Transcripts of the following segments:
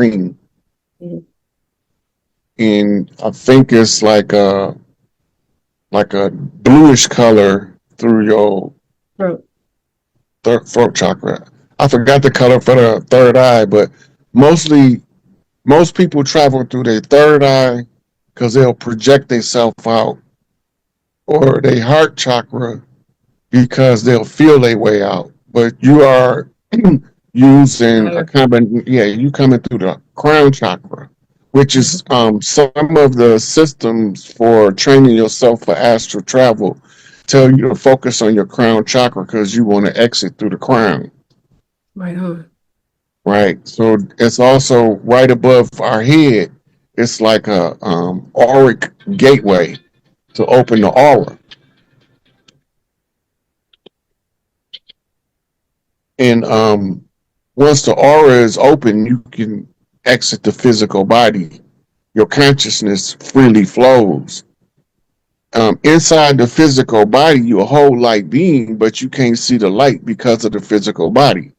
green. Mhm. And I think it's like a bluish color through your Throat. throat chakra. I forgot the color for the third eye, but mostly most people travel through their third eye because they'll project themselves out, or their heart chakra because they'll feel their way out. But you are using a Higher. combination. Yeah, you coming through the crown chakra, which is Mhm. some of the systems for training yourself for astral travel. Tell you to focus on your crown chakra because you want to exit through the crown. Right on. Right. So it's also right above our head. It's like a auric gateway to open the aura. And once the aura is open, you can exit the physical body. Your consciousness freely flows. Inside the physical body, you're a whole light being, but you can't see the light because of the physical body.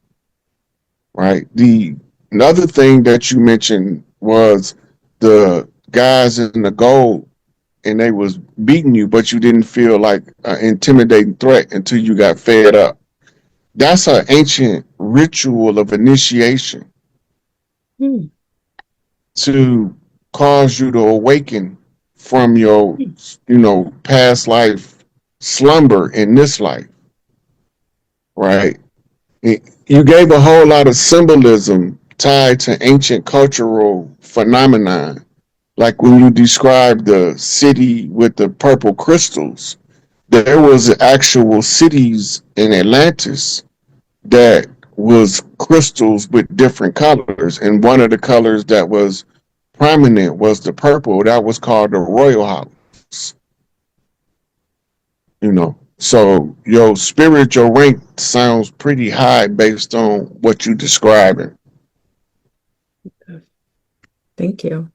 Right. The another thing that you mentioned was the guys in the gold, and they was beating you, but you didn't feel like an intimidating threat until you got fed up. That's an ancient ritual of initiation Hmm. to cause you to awaken from your, past life slumber in this life, right? You gave a whole lot of symbolism tied to ancient cultural phenomenon, like when you described the city with the purple crystals. There was actual cities in Atlantis that was crystals with different colors, and one of the colors that was prominent was the purple. That was called the royal house. So your spiritual rank sounds pretty high based on what you describing. Thank you.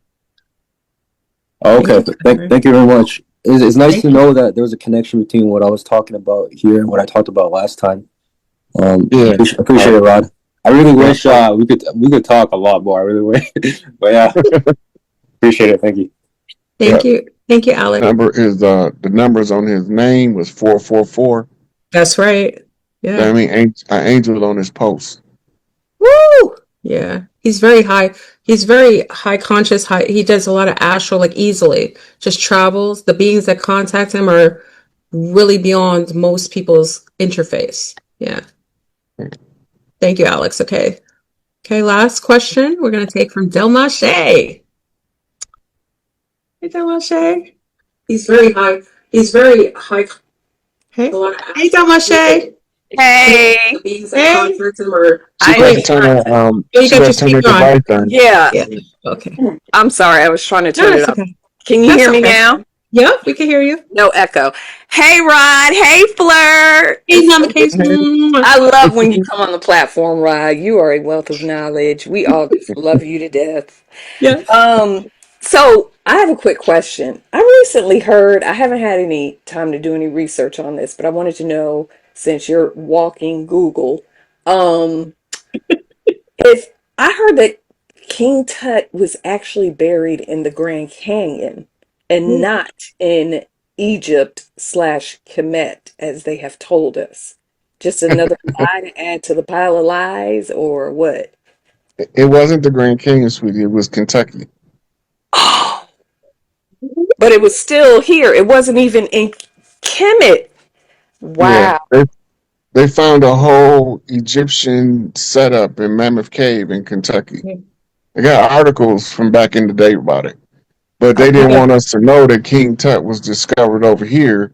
Thank Okay, you, Tyler. thank you very much. It's nice Thank to you. know that there's a connection between what I was talking about here and what I talked about last time. Yeah. Appreciate it, Rod. I really Yeah. wish we could talk a lot more. I really wish, but yeah, appreciate it. Thank you. Thank you. Thank you, Alex. Number is the numbers on his name was 444. That's right. Yeah. That mean an angel on his post. Woo! Yeah. He's very high. He's very high conscious. He does a lot of astral, like easily. Just travels. The beings that contact him are really beyond most people's interface. Yeah. Thank you, Alex. Okay. Okay, last question we're gonna take from Delmache. Hey, Delmache. He's very high. He's very high. Hey, hey, Delmache. Hey, The beings that contact him are. She I got to Wait, turn her oh, you got your speaker on. device on. yeah, Yeah. Okay. I'm sorry. I was trying to No, turn it that's up. okay. Can you That's hear me okay. now? Yep, we can hear you. No echo. Hey, Rod. Hey, Flirt. Hey, Mama Case. I love when you come on the platform, Rod. You are a wealth of knowledge. We all just love you to death. Yes. So I have a quick question. I recently heard, I haven't had any time to do any research on this, but I wanted to know, since you're walking Google, um, if I heard that King Tut was actually buried in the Grand Canyon and not in Egypt/ Kemet, as they have told us. Just another lie to add to the pile of lies, or what? It wasn't the Grand Canyon, sweetie. It was Kentucky. Oh, but it was still here. It wasn't even in Kemet. Yeah, Wow. they found a whole Egyptian setup in Mammoth Cave in Kentucky. They got articles from back in the day about it, but they didn't Okay. want us to know that King Tut was discovered over here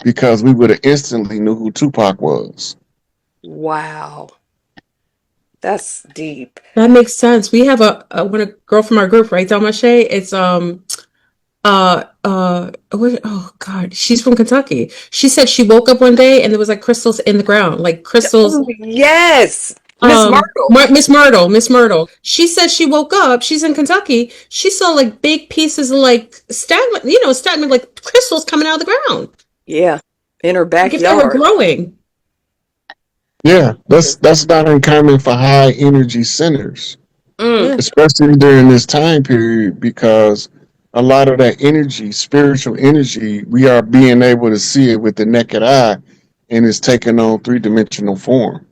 because we would have instantly knew who Tupac was. Wow. That's deep. That makes sense. We have one a girl from our group, right, Delmache? It's oh God, she's from Kentucky. She said she woke up one day and there was like crystals in the ground, like crystals. Oh, yes. Miss Myrtle. Miss Myrtle. She said she woke up. She's in Kentucky. She saw like big pieces of like stagnant like crystals coming out of the ground, Yeah. In her like if they were backyard. growing. Yeah, that's not uncommon for high energy centers. Mm. Yeah, especially during this time period, because a lot of that energy, spiritual energy, we are being able to see it with the naked eye, and it's taking on three-dimensional form.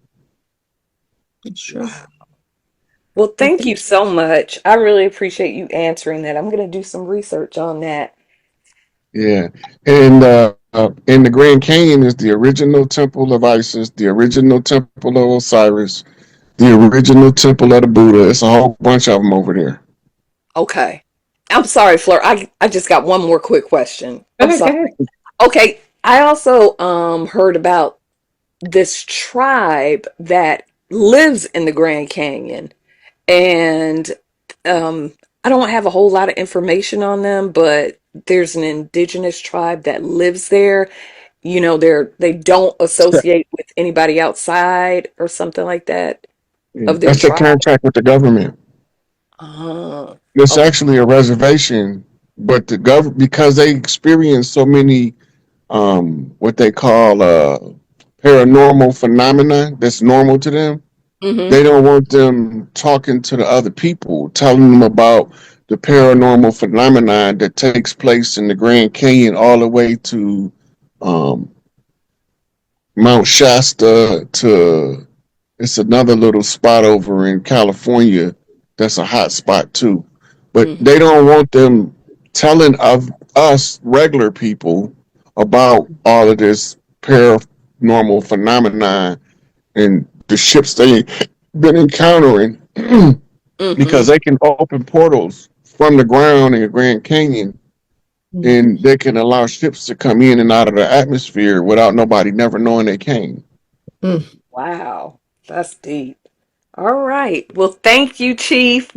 it's true. Wow. Well, Well, thank you so much. I really appreciate you answering that. I'm going to do some research on that. Yeah, and the Grand Canyon is the original temple of Isis, the original temple of Osiris, the original temple of the Buddha. It's a whole bunch of them over there. Okay. I'm sorry, Fleur. I just got one more quick question. go I'm ahead, go sorry. ahead. Okay. I also heard about this tribe that lives in the Grand Canyon, and um I don't have a whole lot of information on them, but there's an indigenous tribe that lives there. They don't associate with anybody outside or something like that Yeah, of their that's a tribe. contract with the government. Oh, It's okay. actually a reservation, but the government, because they experience so many what they call paranormal phenomena that's normal to them. Mm-hmm. They don't want them talking to the other people, telling them about the paranormal phenomenon that takes place in the Grand Canyon all the way to um, Mount Shasta to it's another little spot over in California that's a hot spot too. But Mm-hmm. they don't want them telling of us regular people about all of this paranormal phenomenon and the ships they've been encountering because Mm-hmm. they can open portals from the ground in the Grand Canyon Mhm. and they can allow ships to come in and out of the atmosphere without nobody never knowing they came. Mm. Wow. That's deep. All right. Well, thank you, Chief.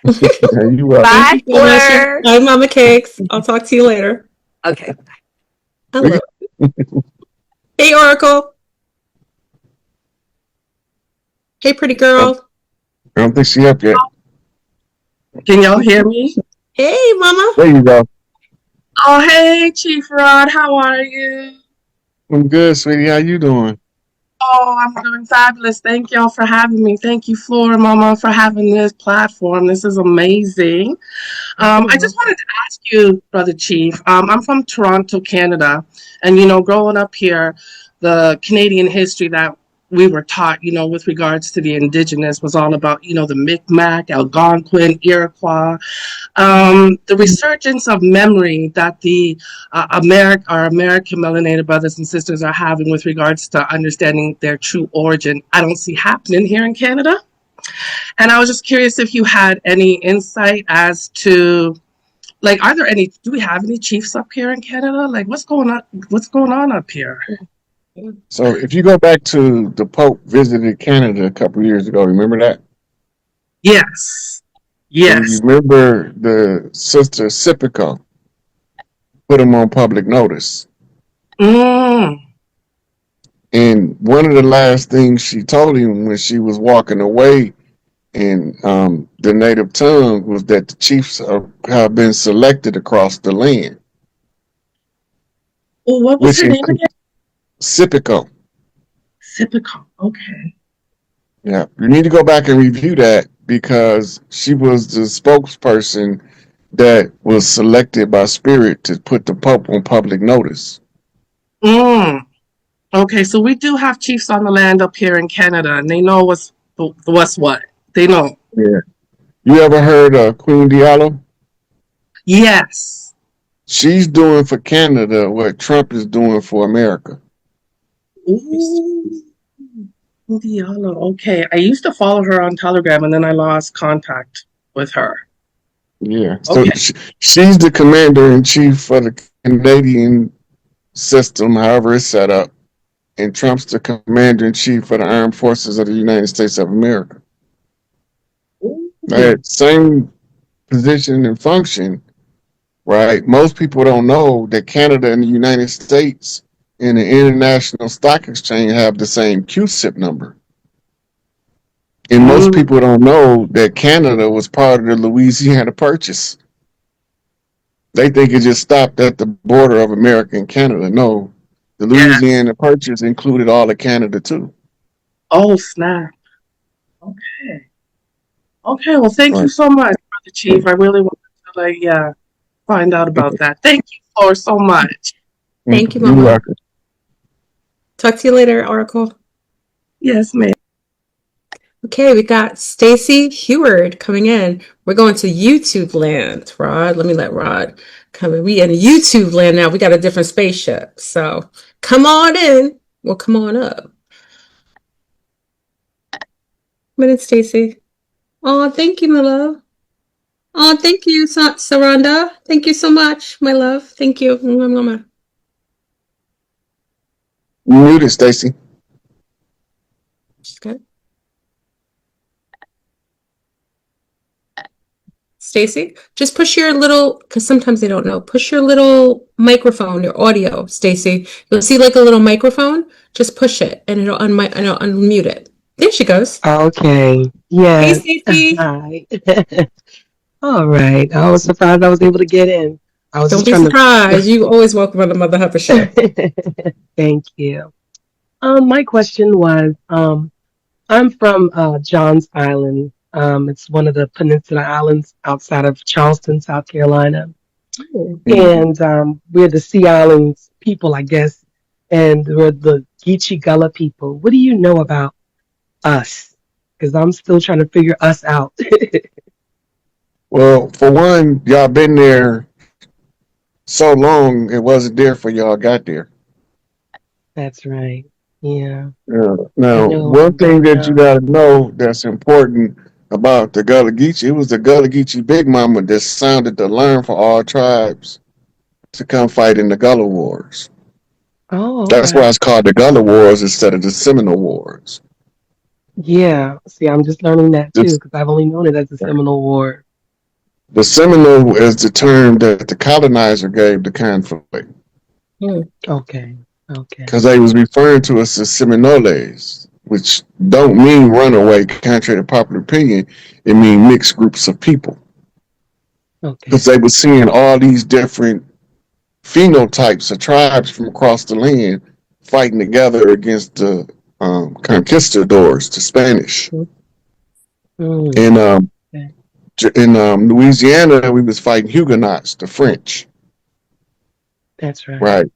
Yeah, you welcome. Thank Bye, you so much. Fleur. Bye, Mama Cakes. I'll talk to you later. Okay. I We love it. Hey, Oracle. Hey, pretty I girl. don't think she up yet. Can y'all hear me? Hey, Mama. There you go. Oh, hey, Chief Rod, how are you? I'm good, sweetie. How you doing? Oh, I'm doing fabulous. Thank y'all for having me. Thank you, Flora Mama, for having this platform. This is amazing. I just wanted to ask you, Brother Chief. I'm from Toronto, Canada, and growing up here, the Canadian history that we were taught, with regards to the Indigenous was all about, the Micmac, Algonquin, Iroquois. The resurgence of memory that the our American melanated brothers and sisters are having with regards to understanding their true origin, I don't see happening here in Canada. And I was just curious if you had any insight as to, like, do we have any chiefs up here in Canada? Like, what's going on up here? So if you go back to the Pope visited Canada a couple of years ago, remember that? Yes. And you Yes. remember the sister Sipico put him on public notice. Mm. And one of the last things she told him when she was walking away in the native tongue was that the chiefs have been selected across the land, Well, what was which her name includes again? Sipico. Sipico. Okay. Yeah, you need to go back and review that because she was the spokesperson that was selected by Spirit to put the Pope on public notice. Mm. Okay, so we do have chiefs on the land up here in Canada, and they know what's what. They know. Yeah. You ever heard of Queen Diallo? Yes. She's doing for Canada what Trump is doing for America. Ooh, Diallo. Okay, I used to follow her on Telegram, and then I lost contact with her. Yeah. So Okay. she's the commander in chief for the Canadian system, however it's set up. And Trump's the commander in chief for the armed forces of the United States of America. Ooh. That same position and function, right? Most people don't know that Canada and the United States and the International Stock Exchange have the same QSIP number. And most Mm. people don't know that Canada was part of the Louisiana Purchase. They think it just stopped at the border of America and Canada. No, the Yes. Louisiana Purchase included all of Canada too. Oh, snap. Okay. Okay, well, thank you Right. so much, Brother Chief. I really wanted to, find out about that. Thank you, Flor, so much. Thank you, You're Mama. welcome. Talk to you later, Oracle. Yes, ma'am. Okay, we got Stacy Heward coming in. We're going to YouTube land, Rod. Let me let Rod come in. We in YouTube land now. We got a different spaceship. So come on in. Well, come on up. Minute, Stacy. Oh, thank you, my love. Oh, thank you, Saranda. Thank you so much, my love. Thank you. Mwah, mwah, mwah. You muted, Stacy. She's good. Stacy, just push your little, because sometimes they don't know. Push your little microphone, your audio, Stacy. You'll see like a little microphone. Just push it, and it'll unmute it. There she goes. Okay. Hey, Yes. Stacy. Hi. All right. I was surprised I was able to get in. I was Don't just be trying surprised. You always welcome on the Mother Huffer Show. to. Thank you. My question was, I'm from Johns Island. It's one of the Peninsula Islands outside of Charleston, South Carolina, and we're the Sea Islands people, I guess, and we're the Geechee Gullah people. What do you know about us? Because I'm still trying to figure us out. Well, for one, y'all been there so long, it wasn't there for y'all got there. That's right. Yeah, Yeah. I Now, know. one thing that you got to know that's important about the Gullah Geechee, it was the Gullah Geechee Big Mama that sounded the alarm for all tribes to come fight in the Gullah Wars. Oh, That's why okay. it's called the Gullah Wars instead of the Seminole Wars. Yeah. See, I'm just learning that too This, because I've only known it as the Seminole War. the Seminole is the term that the colonizer gave the conflict Okay. Okay. because they was referring to us as Seminoles, which don't mean runaway, contrary to popular opinion. It means mixed groups of people because Okay. they were seeing all these different phenotypes of tribes from across the land fighting together against the conquistadors, the Spanish. Mm, And okay. in Louisiana, we was fighting Huguenots, the French, That's right. right?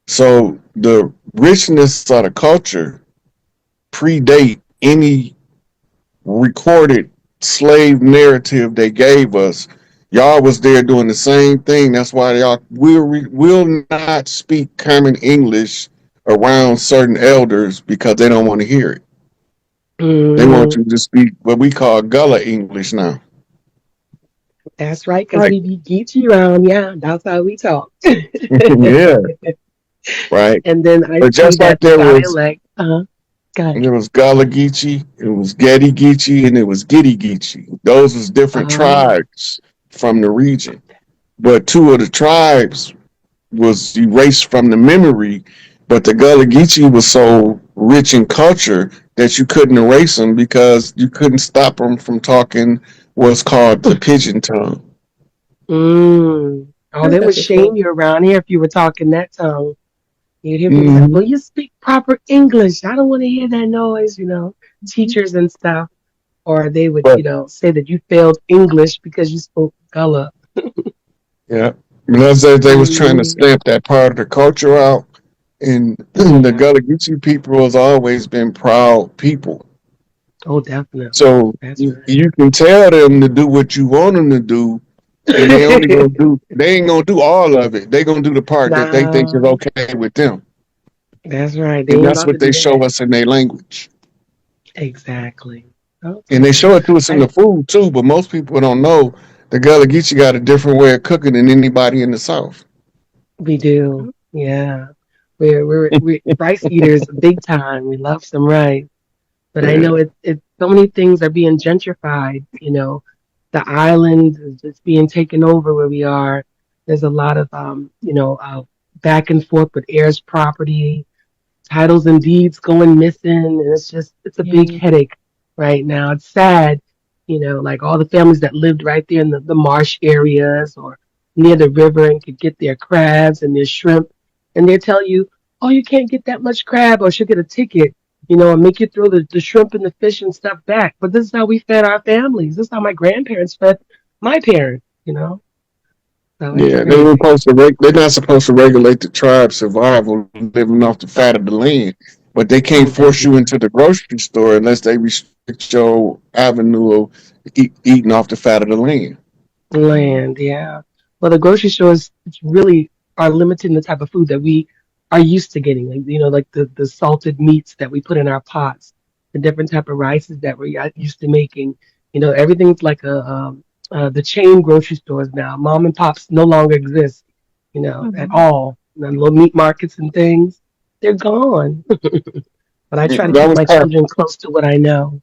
So the richness of the culture predate any recorded slave narrative they gave us. Y'all was there doing the same thing. That's why y'all will not speak common English around certain elders because they don't want to hear it. They want Mm, you to speak what we call Gullah English now. that's right, because Right. we be geeky around. Yeah, that's how we talk. Yeah. Right. And then I But see just like that the dialect. Good. there was Gullah Geechee, it was Getty Geechee, and it was Giddy Geechee. Those was different Oh, tribes from the region. But two of the tribes was erased from the memory. But the Gullah Geechee was so rich in culture that you couldn't erase them because you couldn't stop them from talking what's called the pigeon tongue. Oh, Heard they that would before. shame you around here if you were talking that tongue. You'd hear people say, Mm-hmm. well, you speak proper English. I don't want to hear that noise, teachers and stuff. Or they would, But say that you failed English because you spoke Gullah. yeah, because they was trying to Mm, stamp that part of the culture out. And the yeah. Gullah Geechee people has always been proud people. Oh, definitely. So That's you can tell them to do what you want them to do, and right. they ain't gonna do all of it. They gonna do the part that they think is Nah, okay with them, that's right. They and ain't that's about what to they do show that. us in their language, Exactly. and they Okay. show it to us in the I food too. But most people don't know the Gullah Geechee got a different way of cooking than anybody in the South. We do. Yeah. We're rice eaters big time. We love some rice. But I Yeah, know it's so many things are being gentrified, The island is just being taken over where we are. There's a lot of back and forth with heirs property, titles and deeds going missing, and it's a big Yeah. headache right now. It's sad, like all the families that lived right there in the marsh areas or near the river and could get their crabs and their shrimp, and they tell you, oh, you can't get that much crab, or she'll get a ticket. and make you throw the shrimp and the fish and stuff back. But this is how we fed our families. This is how my grandparents fed my parents. So it's Yeah, they were crazy. supposed to. They're not supposed to regulate the tribe's survival, living off the fat of the land. But they can't Oh, force you definitely. into the grocery store unless they restrict your avenue of eating off the fat of the land. Land, yeah. Well, the grocery stores really are limiting the type of food that we are used to getting. Like the salted meats that we put in our pots, the different type of rices that we're used to making. Everything's like the chain grocery stores now. Mom and pops no longer exist, at Mhm. all. The little meat markets and things, they're gone. But I Yeah, try to that keep was my part. children close to what I know.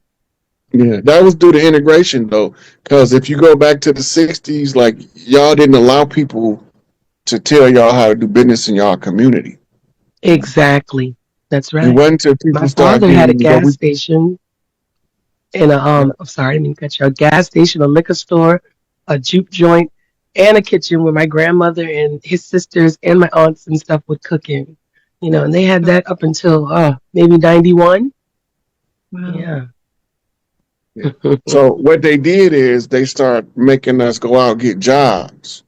Yeah, that was due to integration though, because if you go back to the '60s, like y'all didn't allow people to tell y'all how to do business in y'all community. Exactly. That's It right. wasn't until My people started father had a getting what gas we. station in I'm sorry, I didn't mean to cut you. A gas station, a liquor store, a juke joint, and a kitchen where my grandmother and his sisters and my aunts and stuff would cook in. And they had that up until maybe 91. Wow. Yeah. Yeah. So what they did is they start making us go out and get jobs.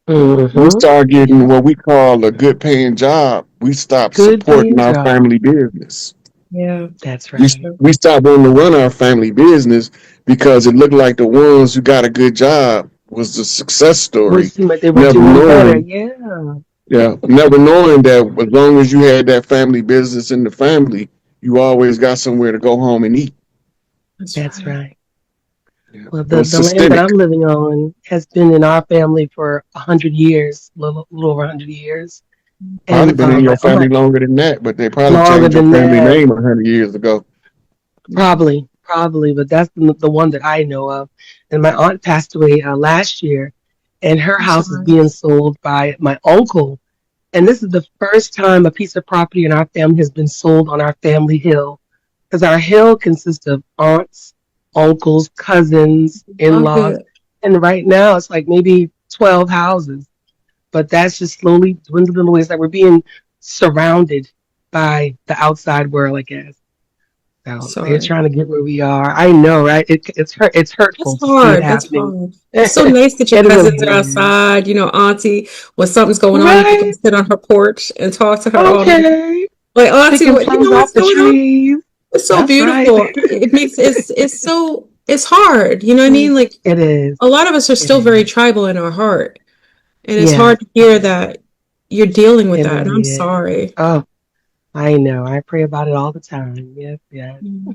We Mm-hmm. start getting Yeah. what we call a good paying job. We stop Good supporting paying our job. family business. Yeah. That's We right. we stopped wanting to run our family business because it looked like the ones who got a good job was the success Would story, seem like they were never doing better. knowing, Yeah. yeah, never knowing that as long as you had that family business in the family, you always got somewhere to go home and eat. That's That's right. right. Yeah. Well, It the was the land that systemic. I'm living on has been in our family for 100 years, little over 100 years, Probably and been in your on family my longer than that, but they probably longer changed your than family that. name 100 years ago. Probably, but that's the one that I know of. And my aunt passed away last year, and her I'm house is sorry. being sold by my uncle. And this is the first time a piece of property in our family has been sold on our family hill, because our hill consists of aunts, uncles, cousins, Oh, in-laws, good. and right now it's like maybe 12 houses. But that's just slowly dwindling away. It's like we're being surrounded by the outside world, I guess. So they're Sorry. trying to get where we are. I know, right? It's That's hurtful to see it hard. That's happening. hard. It's so It nice that your really cousins are is. outside. Auntie, when something's going on, you can come Right? sit on her porch and talk to her all night. Okay. Like, Auntie, Picking what plums what's off the going on? trees. It's so That's right. beautiful. It makes it's so it's hard. You know what I mean? Like It is. a lot of us are It still very is. tribal in our heart, and it's hard Yes, to it hear is. that you're dealing with It that. And I'm really is. sorry. Oh, I know. I pray about it all the time. Yes, yes. Mm.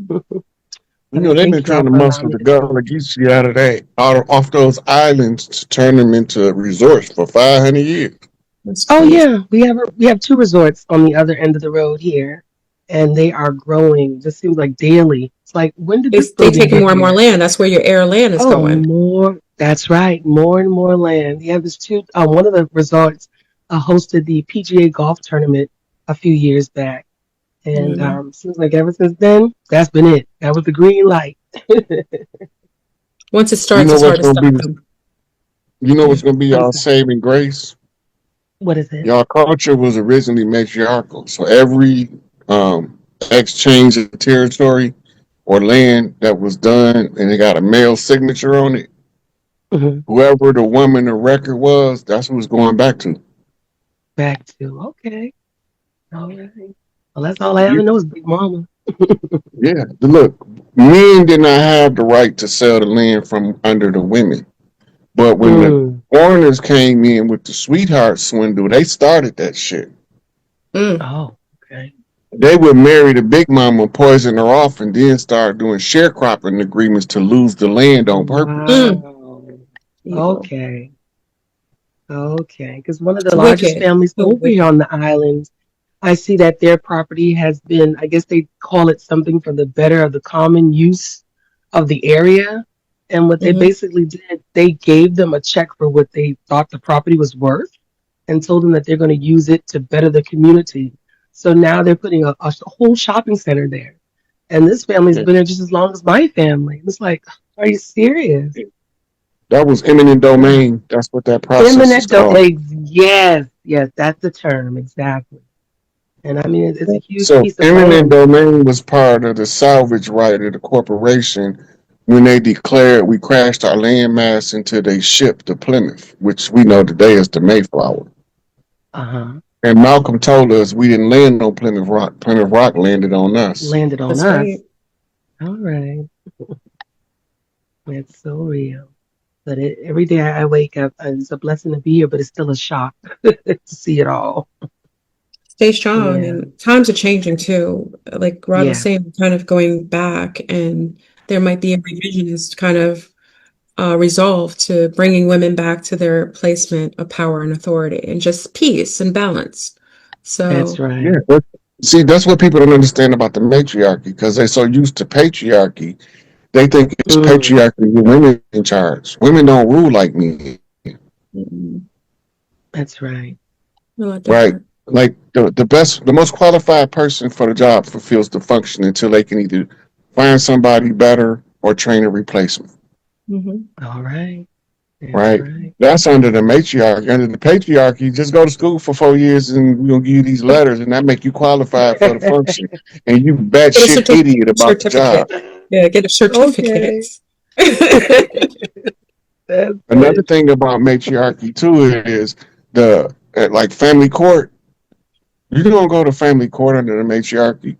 You But know, I they've been thank you trying all to for allowing muscle me the to talk. Gullah Geechee out of that, off those islands to turn them into resorts for 500 years. That's Oh crazy. yeah, we have two resorts on the other end of the road here, and they are growing. Just seems like daily. It's like, when did this They building taking get more and more here? land. That's where your air land is Oh, going. more. That's right, more and more land. Yeah, there's two. One of the resorts hosted the PGA golf tournament a few years back, and Yeah. seems like ever since then, that's been it. That was the green light. Once it You starts, know it's hard what's to gonna be stop them. you know Yeah. what's gonna be What is y'all that? saving grace? What is it? Y'all culture was originally matriarchal. So every exchange of territory or land that was done and it got a male signature on it, Hmm. whoever the woman of record was, that's who it's going back to. Back to okay. All right. Well, that's all I ever know is Big Mama. Yeah, look, men did not have the right to sell the land from under the women. But when the Mm. foreigners came in with the sweetheart swindle, they started that shit. Mm. Oh, okay. They would marry the big mama, poison her off, and then start doing sharecropping agreements to lose the land on purpose. Mm. Wow. Evil. Okay. Okay. Because one of the It's largest wicked. families So over here wicked. on the islands, I see that their property has been, I guess they call it something for the better of the common use of the area. And what they Hmm. basically did, they gave them a check for what they thought the property was worth and told them that they're going to use it to better the community. So now they're putting a whole shopping center there. And this family's Yeah. been there just as long as my family. It's like, are you serious? That was eminent Yeah. domain. That's what that process is Eminent called. yes, yes, that's the term, exactly. And I mean, it's a huge So piece of eminent land. domain was part of the salvage right of the corporation when they declared we crashed our landmass into their ship, the Plymouth, which we know today is the Mayflower. Uh-huh. And Malcolm told us we didn't land on Plymouth Rock. Plymouth Rock landed on us. Landed on That's us. right. All right. That's so real. But every day I wake up, it's a blessing to be here, but it's still a shock to see it all. Stay strong, Yeah. and times are changing too. Like Rod was Yeah. saying, kind of going back, and there might be a revisionist kind of resolve to bringing women back to their placement of power and authority, and just peace and balance. That's So, Yeah. right. See, that's what people don't understand about the matriarchy because they're so used to patriarchy. They think it's Mm, patriarchy with women in charge. Women don't rule like men, mm, that's right. a lot right? different. Like the most qualified person for the job fulfills the function until they can either find somebody better or train a replacement, Hmm. All right. That's right? right. That's under the matriarchy. Under the patriarchy, just go to school for 4 years and we're gonna give you these letters and that make you qualified for the function. And you Get a batshit idiot about the job. certificate. Yeah, get a Okay. certificate. That's Another it. thing about matriarchy too is the like family court. You don't go to family court under the matriarchy.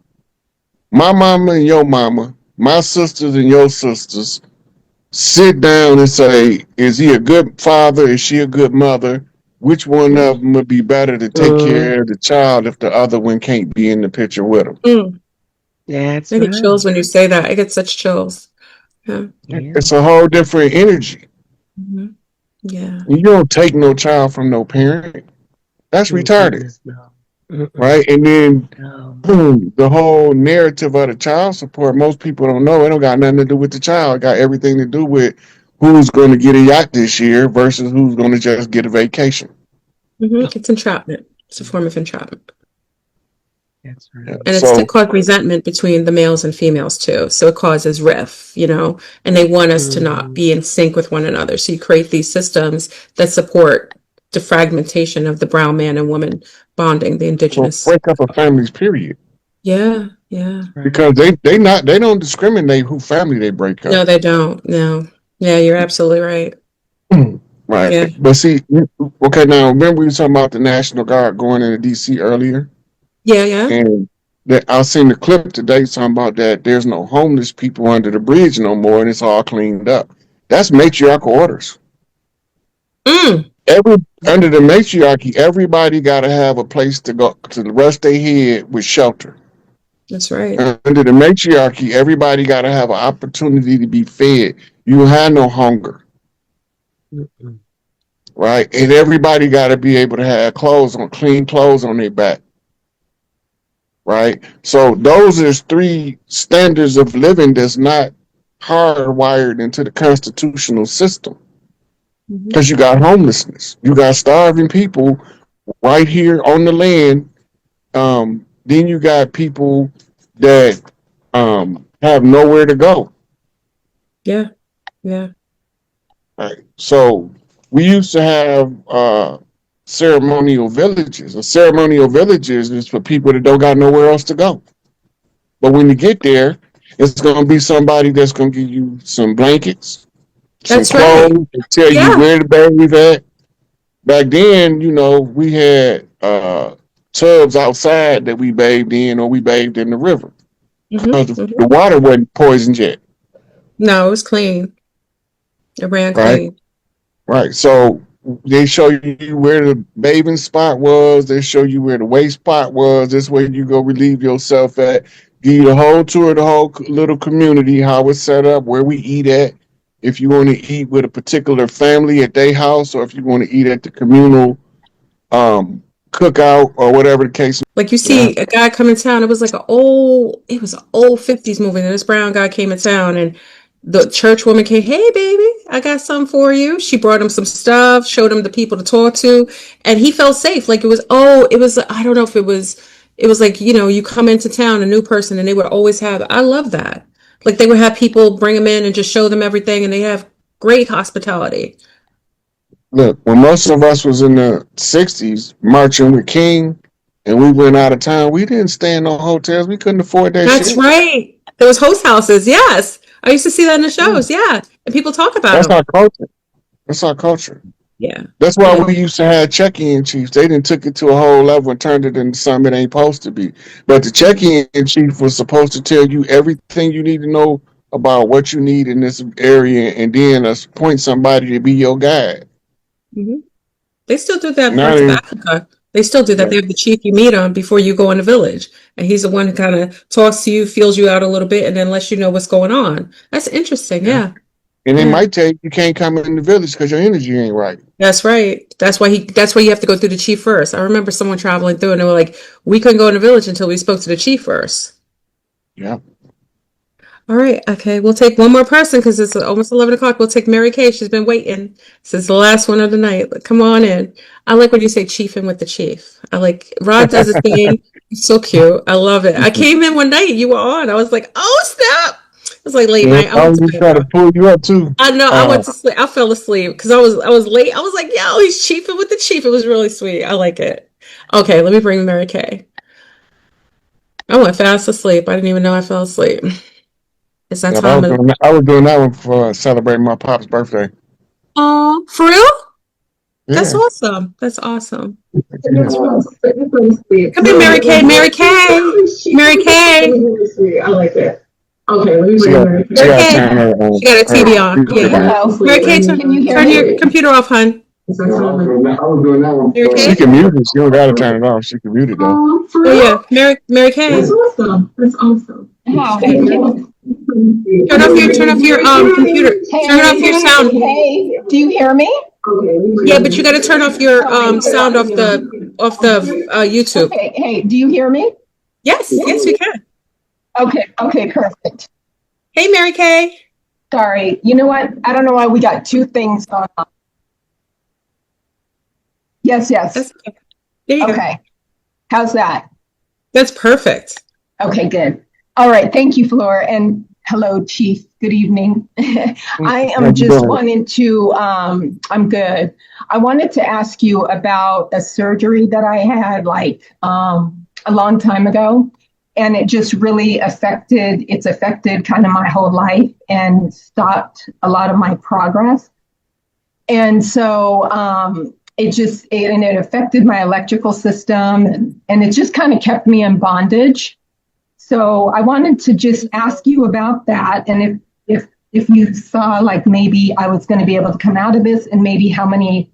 My mama and your mama, my sisters and your sisters sit down and say, is he a good father? Is she a good mother? Which one of them would be better to take Mm, care of the child if the other one can't be in the picture with them? Mm, that's I get chills right. when you say that. I get such chills. Yeah. Yeah. It's a whole different energy. Hmm. Yeah. You don't take no child from no parent. That's Oh, retarded, goodness, no. Mm-mm. right? And then No. the whole narrative of the child support, most people don't know. It don't got nothing to do with the child. It got everything to do with who's going to get a yacht this year versus who's going to just get a vacation. It's entrapment. It's a form of entrapment. That's Yeah. right. And it's to So cause resentment between the males and females too. So it causes rift, and they want us to not Mm-hmm. be in sync with one another. So you create these systems that support the fragmentation of the brown man and woman bonding, the well, indigenous. break up a family's period Yeah, yeah. because Right. they don't discriminate who family they break up. No, they don't. No. Yeah, you're absolutely right. Right. Yeah. But see, okay, now remember we were talking about the National Guard going into DC earlier? Yeah, yeah. And that I seen the clip today talking about that there's no homeless people under the bridge no more and it's all cleaned up. That's matriarchal orders. Mm, Every under the matriarchy, everybody gotta have a place to go to rest their head with shelter. that's right. Under the matriarchy, everybody gotta have an opportunity to be fed. You have no hunger, Mm-mm. right? And everybody gotta be able to have clean clothes on their back. Right? So those are three standards of living that's not hardwired into the constitutional system. Hmm. Because you got homelessness, you got starving people right here on the land. Then you got people that have nowhere to go. Yeah, yeah. Right? So we used to have ceremonial villages. A ceremonial villages is for people that don't got nowhere else to go. But when you get there, it's going to be somebody that's going to give you some blankets, some That's right. clothes, and tell you Yeah. where to bathe at. Back then, we had tubs outside that we bathed in or we bathed in the river Hmm. because the Hmm. water wasn't poisoned yet, No, it was clean. It ran right? clean. Right. So they show you where the bathing spot was. They show you where the waste spot was. This way you go relieve yourself at. Give you the whole tour of the whole little community, how it's set up, where we eat at. If you want to eat with a particular family at their house, or if you want to eat at the communal cookout or whatever the case. Like you Yeah. see a guy come in town. It was an old 50s movie. And this brown guy came in town and the church woman came, hey baby, I got something for you. She brought him some stuff, showed him the people to talk to, and he felt safe. Like I don't know if it was like, you come into town, a new person, and they would always I love that. Like they would have people bring them in and just show them everything, and they have great hospitality. Look, when most of us was in the '60s marching with King, and we went out of town, we didn't stay in no hotels. We couldn't afford that That's shit. right. There was host houses. Yes. I used to see that in the Yeah. shows. Yeah. And people talk about That's them. our culture. That's our culture. Yeah. That's why Yeah. we used to have check-in chiefs. They didn't took it to a whole level and turned it into something it ain't supposed to be. But the check-in chief was supposed to tell you everything you need to know about what you need in this area, and then appoint somebody to be your guide. Mhm. They still do that in Now parts of they, Africa. They still do that. yeah, They have the chief you meet on before you go in the village. And he's the one who kind of talks to you, feels you out a little bit, and then lets you know what's going on. That's interesting. yeah. Yeah. And they Yeah. might tell you can't come in the village because your energy ain't right. That's right. That's why you have to go through the chief first. I remember someone traveling through and they were like, we couldn't go in the village until we spoke to the chief first. Yeah. All right. Okay. We'll take one more person because it's almost 11 o'clock. We'll take Mary Kay. She's been waiting since the last one of the night. Come on in. I like when you say chiefing with the chief. I like Rod does his thing. It's so cute. I love it. I came in one night. You were on. I was like, oh, snap. It was like late Yeah, night. I I went was to just bed, trying bro. to pull you up too. I know. I went to sleep. I fell asleep because I was late. I was like, yo, he's chiefing with the chief. It was really sweet. I like it. Okay. Let me bring Mary Kay. I went fast asleep. I didn't even know I fell asleep. It's that Yeah, time of. I was doing that one for celebrating my pop's birthday. Oh, for real? That's Yeah. awesome. That's awesome. Yeah. Come here, Mary Kay. Mary Kay. Mary Kay. I like that. Okay, let me She bring got, Mary she Mary got to Kay. Kay. turn She got her her TV on. speaker Yeah. down. Hello. Mary Kay, Can you hear turn me? your computer off, hon. I was doing that one Mary for. She Kay. can mute it. She don't got to turn it off. She can mute it though. For Oh real? yeah, Mary Kay. That's awesome. That's awesome. How? Okay. Turn off your computer. Turn off your sound. Hey, do you hear me? Yeah, but you got to turn off your sound off the YouTube. Okay, hey, do you hear me? Yes, yes, we can. Okay, perfect. Hey, Mary Kay. Sorry. You know what? I don't know why we got two things going on. Yes. That's okay. There you go. Okay. How's that? That's perfect. Okay, good. All right. Thank you, Flora. And hello, Chief. Good evening. I How am you just doing? wanting to, I'm good. I wanted to ask you about a surgery that I had a long time ago. And it just really it's affected kind of my whole life and stopped a lot of my progress. And so it affected my electrical system and it just kind of kept me in bondage. So I wanted to just ask you about that, and if you saw like maybe I was going to be able to come out of this, and maybe how many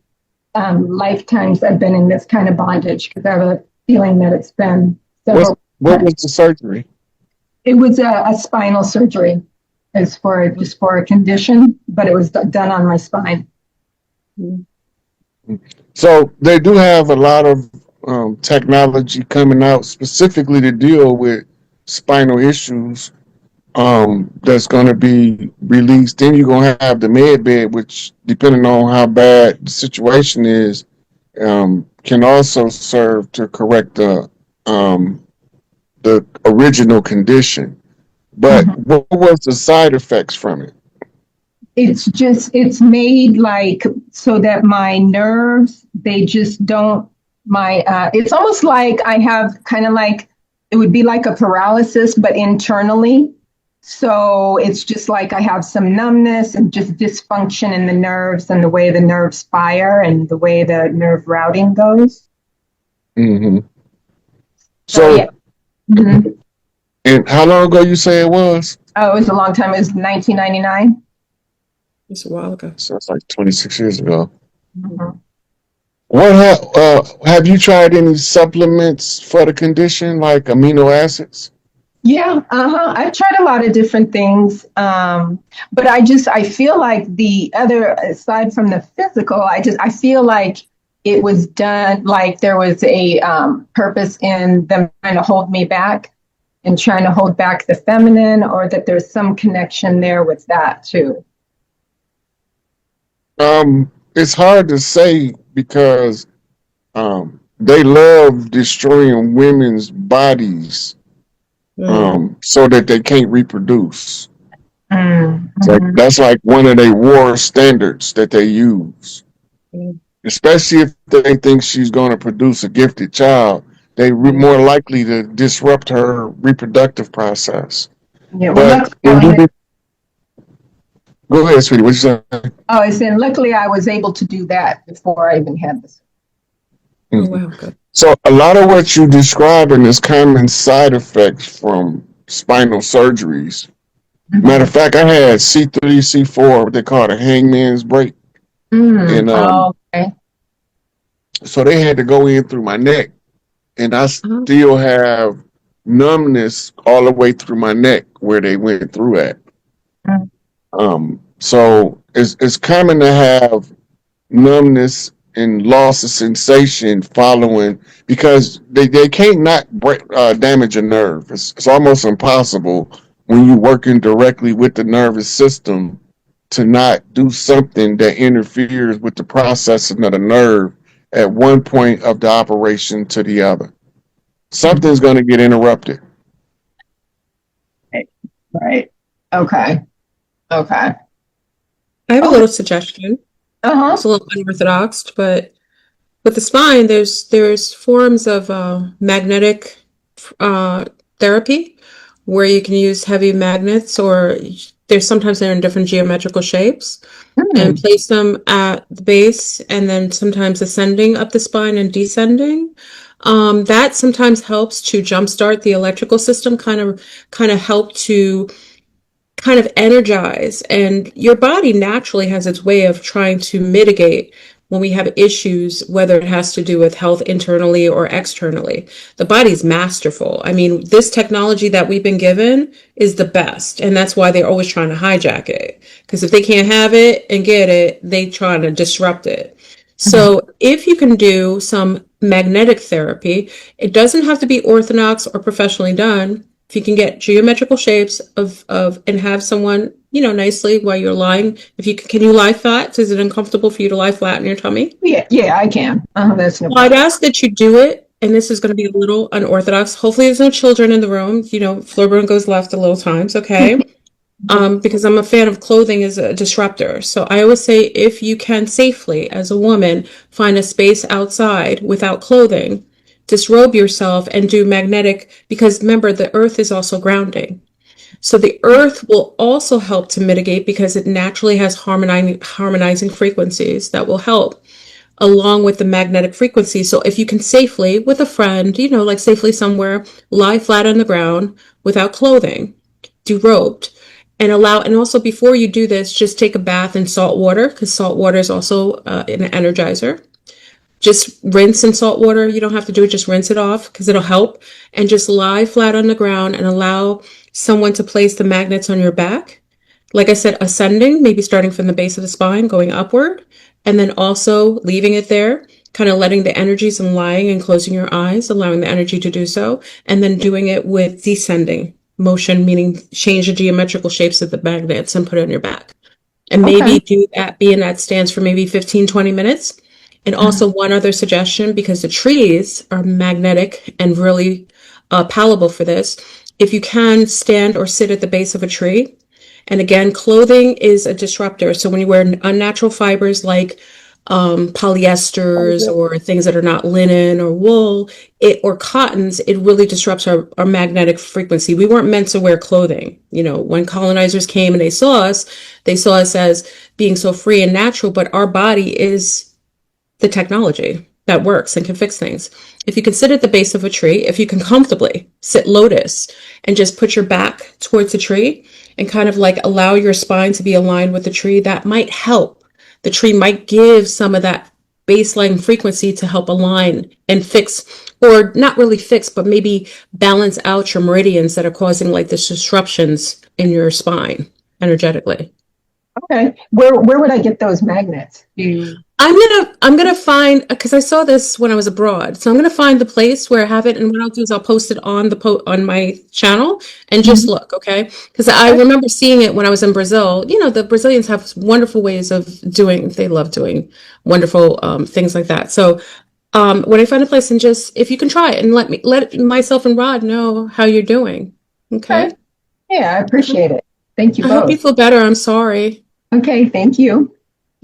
lifetimes I've been in this kind of bondage, because I have a feeling that it's been several. What was the surgery? It was a spinal surgery, as for just for a condition, but it was done on my spine. So they do have a lot of technology coming out specifically to deal with spinal issues. That's going to be released. Then you're going to have the med bed, which, depending on how bad the situation is, can also serve to correct the original condition. But what was the side effects from it? It's made like so that my nerves, they just don't, it's almost like I have kind of like, it would be like a paralysis, but internally. So it's just like I have some numbness and just dysfunction in the nerves and the way the nerves fire and the way the nerve routing goes. Mm-hmm. So, So, yeah. Mm-hmm. and how long ago you say it was? Oh, it was a long time. It was 1999. It's a while ago. So it's like 26 years ago. Mm-hmm. Have you tried any supplements for the condition, like amino acids? Yeah, I've tried a lot of different things, but I feel like the other, aside from the physical, I feel like it was done, like there was a purpose in them trying to hold me back and trying to hold back the feminine, or that there's some connection there with that too. It's hard to say because they love destroying women's bodies so that they can't reproduce. So Mm-hmm. that's like one of their war standards that they use. Especially if they think she's going to produce a gifted child, they more likely to disrupt her reproductive process. Yeah, well, But when you go ahead, sweetie, what you say? oh, I said, luckily I was able to do that before I even had this. Oh, wow. Good. So a lot of what you're describing is common side effects from spinal surgeries. Matter of fact, I had C3, C4, what they call a hangman's break. And Oh, okay. so they had to go in through my neck. And I Oh, still have numbness all the way through my neck where they went through at. Mm. So it's common to have numbness and loss of sensation following because they can't not damage a nerve. It's almost impossible when you're working directly with the nervous system to not do something that interferes with the processing of the nerve at one point of the operation to the other. Something's going to get interrupted. Right. Okay. Okay. I have a Okay. little suggestion. Uh-huh. It's a little unorthodox, but with the spine, there's forms of magnetic uh, therapy where you can use heavy magnets, or there's sometimes they're in different geometrical shapes, and place them at the base, and then sometimes ascending up the spine and descending. That sometimes helps to jumpstart the electrical system, kind of help to kind of energize. And your body naturally has its way of trying to mitigate when we have issues, whether it has to do with health internally or externally. The body's masterful. I mean, this technology that we've been given is the best. And that's why they're always trying to hijack it. Because if they can't have it and get it, they try to disrupt it. So if you can do some magnetic therapy, it doesn't have to be orthodox or professionally done. If you can get geometrical shapes of and have someone, nicely while you're lying. If you can you lie flat? Is it uncomfortable for you to lie flat in your tummy? Yeah, I can. That's no Well, I'd problem. ask that you do it, and this is going to be a little unorthodox. Hopefully, there's no children in the room. Floorburn goes left a little times, okay? Because I'm a fan of clothing as a disruptor. So I always say if you can safely, as a woman, find a space outside without clothing, disrobe yourself and do magnetic, because remember, the earth is also grounding. So the earth will also help to mitigate because it naturally has harmonizing frequencies that will help along with the magnetic frequency. So if you can safely, with a friend, like safely somewhere, lie flat on the ground without clothing, derobed, and also before you do this, just take a bath in salt water, because salt water is also an energizer. Just rinse in salt water. You don't have to do it, just rinse it off because it'll help. And just lie flat on the ground and allow someone to place the magnets on your back. Like I said, ascending, maybe starting from the base of the spine, going upward, and then also leaving it there, kind of letting the energies and lying and closing your eyes, allowing the energy to do so, and then doing it with descending motion, meaning change the geometrical shapes of the magnets and put it on your back. And maybe be in that stance for maybe 15, 20 minutes. And also one other suggestion, because the trees are magnetic and really palatable for this. If you can stand or sit at the base of a tree, and again, clothing is a disruptor. So when you wear unnatural fibers like polyesters or things that are not linen or wool, or cottons, it really disrupts our magnetic frequency. We weren't meant to wear clothing. When colonizers came and they saw us as being so free and natural, but our body is the technology that works and can fix things. If you can sit at the base of a tree, if you can comfortably sit lotus and just put your back towards the tree and kind of like allow your spine to be aligned with the tree, that might help. The tree might give some of that baseline frequency to help align and fix, or not really fix, but maybe balance out your meridians that are causing like the disruptions in your spine energetically. Okay. Where would I get those magnets? I'm gonna find, because I saw this when I was abroad, so I'm gonna find the place where I have it, and what I'll do is I'll post it on on my channel and just look, okay? Because I remember seeing it when I was in Brazil. The Brazilians have wonderful ways of they love doing wonderful things like that. So when I find a place, and just if you can try it and let myself and Rod know how you're doing, okay? Yeah, I appreciate it. Thank you I hope you both. feel better. I'm sorry. Okay, thank you.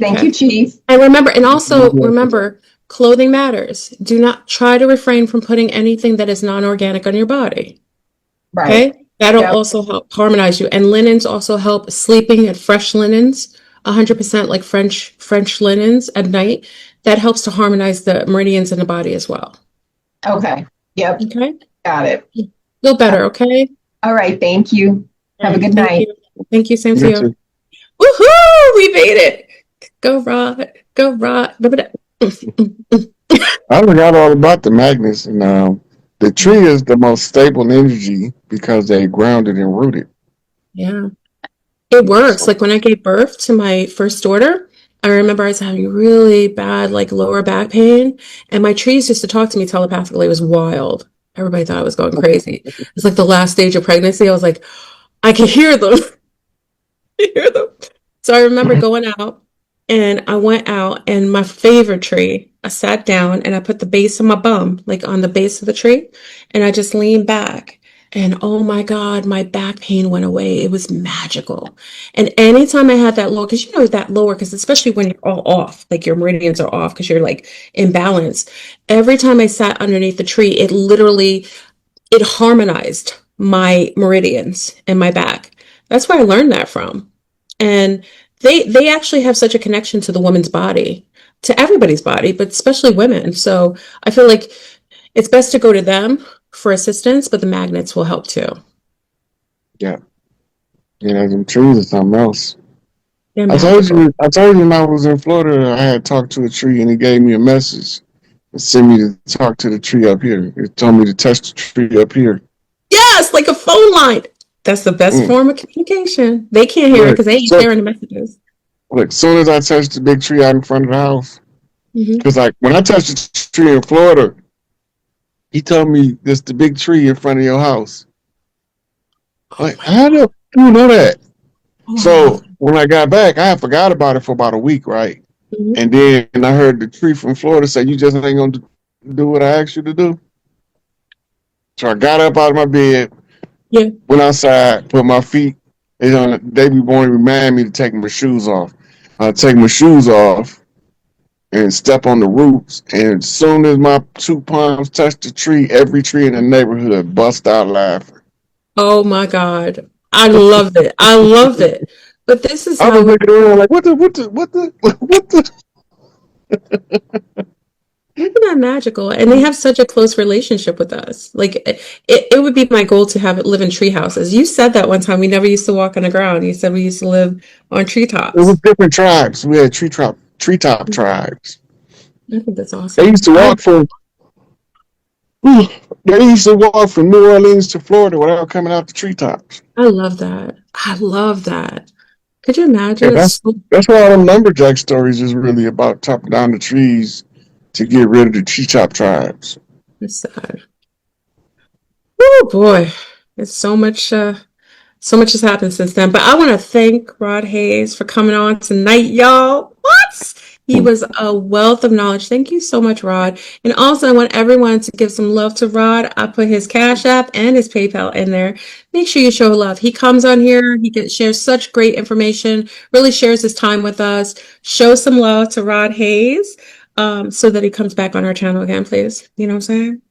Thank Okay. you, Chief. And also remember, clothing matters. Do not try to refrain from putting anything that is non-organic on your body. Right. Okay? That'll Yep. also help harmonize you. And linens also help sleeping in fresh linens, 100% like French linens at night. That helps to harmonize the meridians in the body as well. Okay. Yep. Okay? Got it. Feel better, okay? All right. Thank you. Have a good Thank night. you. Thank you, same to You you. too. Woohoo! We made it. Go Rod. Go Rod. I forgot all about the magnets, and the tree is the most stable energy because they grounded and rooted. Yeah. It works. So Like when I gave birth to my first daughter, I remember I was having really bad like lower back pain, and my trees used to talk to me telepathically. It was wild. Everybody thought I was going crazy. It's like the last stage of pregnancy. I was like, I can hear them. Hear them. So I remember going out, and I went out, and my favorite tree, I sat down and I put the base of my bum like on the base of the tree, and I just leaned back. And oh my God, my back pain went away. It was magical. And anytime I had that lower, because you know that lower, because especially when you're all off, like your meridians are off because you're like imbalanced. Every time I sat underneath the tree, it harmonized my meridians in my back. That's where I learned that from. And they actually have such a connection to the woman's body, to everybody's body, but especially women. So I feel like it's best to go to them for assistance, but the magnets will help too. yeah, them trees are something else. They're I told magical. you, I told you when I was in Florida, I had talked to a tree and he gave me a message and sent me to talk to the tree up here. It told me to touch the tree up here. Yes, like a phone line. That's the best Mm. form of communication. They can't hear it Look, because they ain't so sharing the messages. look, soon as I touched the big tree out in front of the house, Hmm. because like when I touched the tree in Florida, he told me this the big tree in front of your house. Oh Like, my how God. do you know that? Oh, I love So when I got back, I had forgot about it for about a week, right? that. Mhm. And then I heard the tree from Florida say, "You just ain't gonna do what I asked you to do." So I got up out of my bed, Yeah. went outside, put my feet. They be wanting to remind me to take my shoes off. I take my shoes off and step on the roots. And as soon as my two palms touched the tree, every tree in the neighborhood bust out laughing. Oh my God. I love it. I love it. But this is I was how we looking around like, what the? Isn't that magical? And they have such a close relationship with us. Like it would be my goal to have it live in tree houses. You said that one time. We never used to walk on the ground. You said we used to live on It was treetops. different tribes. We had treetop tribes. I think that's They awesome. used to walk from they used to walk from New Orleans to Florida without coming out the treetops. I love that. I love that. Could you imagine? Yeah, It's so that's why all them lumberjack stories is really about chopping down the trees to get rid of the treetop tribes. sad. Oh boy. It's so much has happened since then. But I want to thank Rod Hayes for coming on tonight, y'all. What? He was a wealth of knowledge. Thank you so much, Rod. And also, I want everyone to give some love to Rod. I put his Cash App and his PayPal in there. Make sure you show love. He comes on here. Shares such great information, really shares his time with us. Show some love to Rod Hayes so that he comes back on our channel again, please. You know what I'm saying?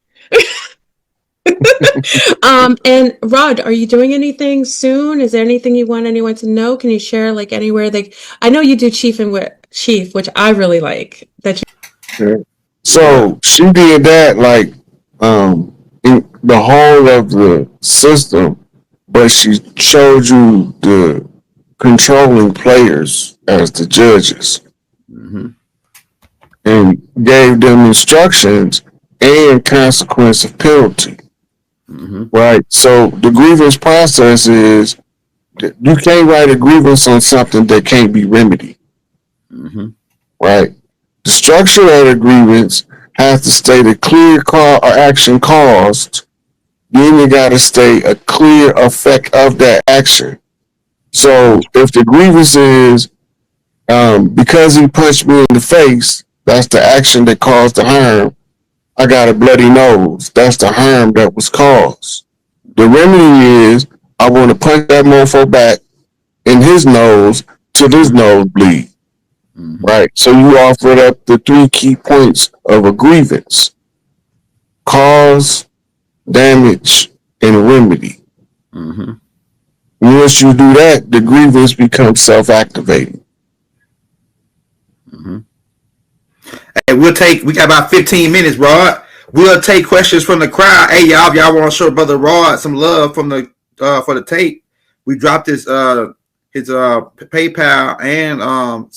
And Rod, are you doing anything soon? Is there anything you want anyone to know? Can you share like anywhere I know you do Chief, which I really like that Yeah. So she did that like in the whole of the system, but she showed you the controlling players as the judges Mm-hmm. and gave them instructions and consequence of penalty. Mm-hmm. Right. So the grievance process is you can't write a grievance on something that can't be remedied. Mm-hmm. Right. The structure of the grievance has to state a clear cause or action caused. Then you got to state a clear effect of that action. So if the grievance is because he punched me in the face, that's the action that caused the harm. I got a bloody nose. That's the harm that was caused. The remedy is I want to punch that mofo back in his nose till his nose bleed. right? So you offered up the 3 key points of a grievance: cause, damage, and remedy. Once you do that, the grievance becomes self-activating. Hey, we got about 15 minutes, Rod. We'll take questions from the crowd. Hey, y'all, if y'all want to show Brother Rod some love from the for the tape, we dropped his PayPal and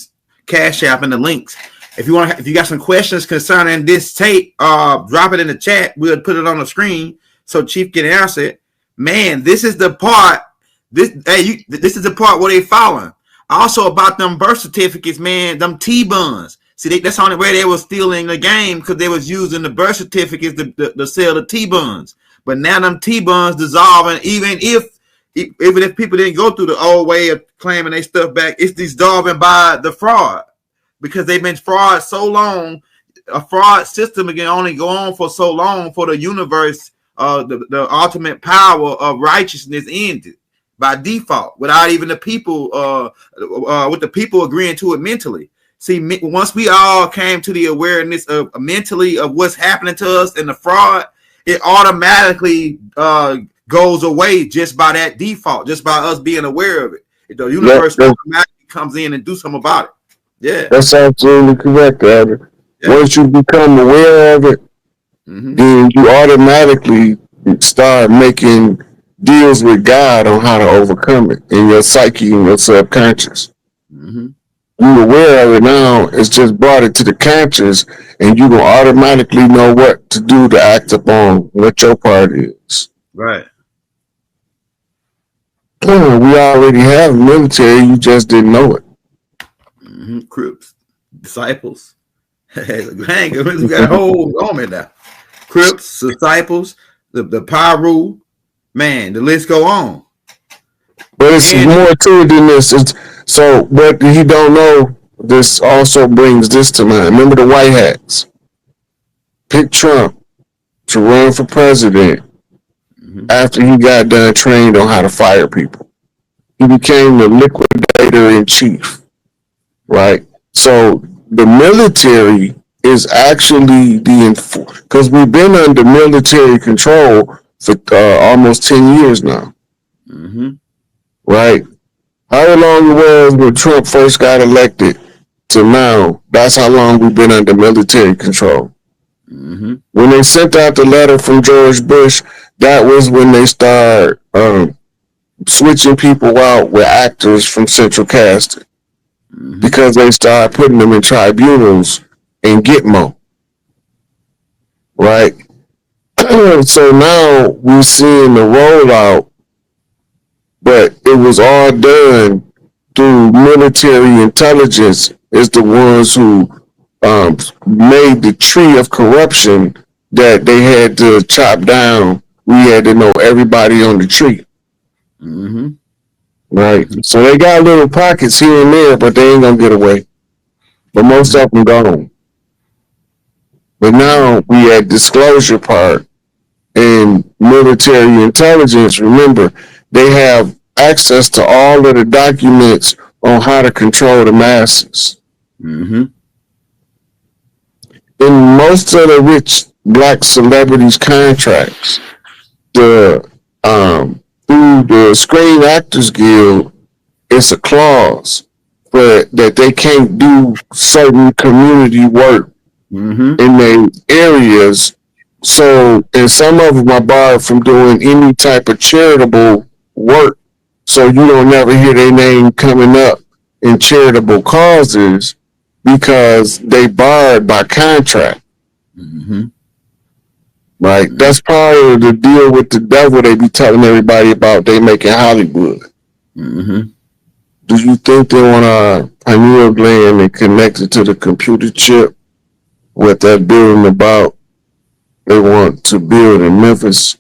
Cash App in the links. If you got some questions concerning this tape, drop it in the chat. We'll put it on the screen so Chief can answer it. Man, this is the part. This is the part where they following. Also about them birth certificates, man. Them T-buns. See, that's the only way they were stealing the game, because they was using the birth certificates to sell the T-buns. But now them T-buns dissolving, even if people didn't go through the old way of claiming their stuff back, it's dissolving by the fraud, because they've been fraud so long. A fraud system can only go on for so long for the universe. The ultimate power of righteousness ended by default, without even the people, with the people agreeing to it mentally. See, once we all came to the awareness of mentally of what's happening to us and the fraud, it automatically goes away just by that default, just by us being aware of it. The universe automatically comes in and do something about it. Yeah, that's absolutely correct, Albert. Yeah. Once you become aware of it, then you automatically start making deals with God on how to overcome it in your psyche and your subconscious. You're aware of it now. It's just brought it to the conscious, and you will automatically know what to do to act upon what your part is. Right. We already have military. You just didn't know it. Crips, disciples. Hang, we got a whole army now. Crips, disciples, the Pyru, man, the list go on. But it's more to it than this. So what he don't know, this also brings this to mind. Remember the white hats? Pick Trump to run for president after he got done trained on how to fire people. He became the liquidator in chief, right? So the military is actually because we've been under military control for almost 10 years now, right? How long it was when Trump first got elected to now, that's how long we've been under military control. When they sent out the letter from George Bush, that was when they started switching people out with actors from central casting, because they started putting them in tribunals and Gitmo, right? So now we're seeing the rollout, but it was all done through military intelligence. Is the ones who made the tree of corruption that they had to chop down. We had to know everybody on the tree. Right? So they got little pockets here and there, but they ain't gonna get away. But most of them gone. But now we at disclosure part and military intelligence. Remember, they have access to all of the documents on how to control the masses. In most of the rich black celebrities' contracts, through the Screen Actors Guild, it's a clause that they can't do certain community work in their areas. So, and some of them are barred from doing any type of charitable work. So you don't never hear their name coming up in charitable causes because they barred by contract. Right? That's part of the deal with the devil they be telling everybody about they making Hollywood. Do you think they want a pineal gland and connect it to the computer chip? What they're building about, they want to build in Memphis.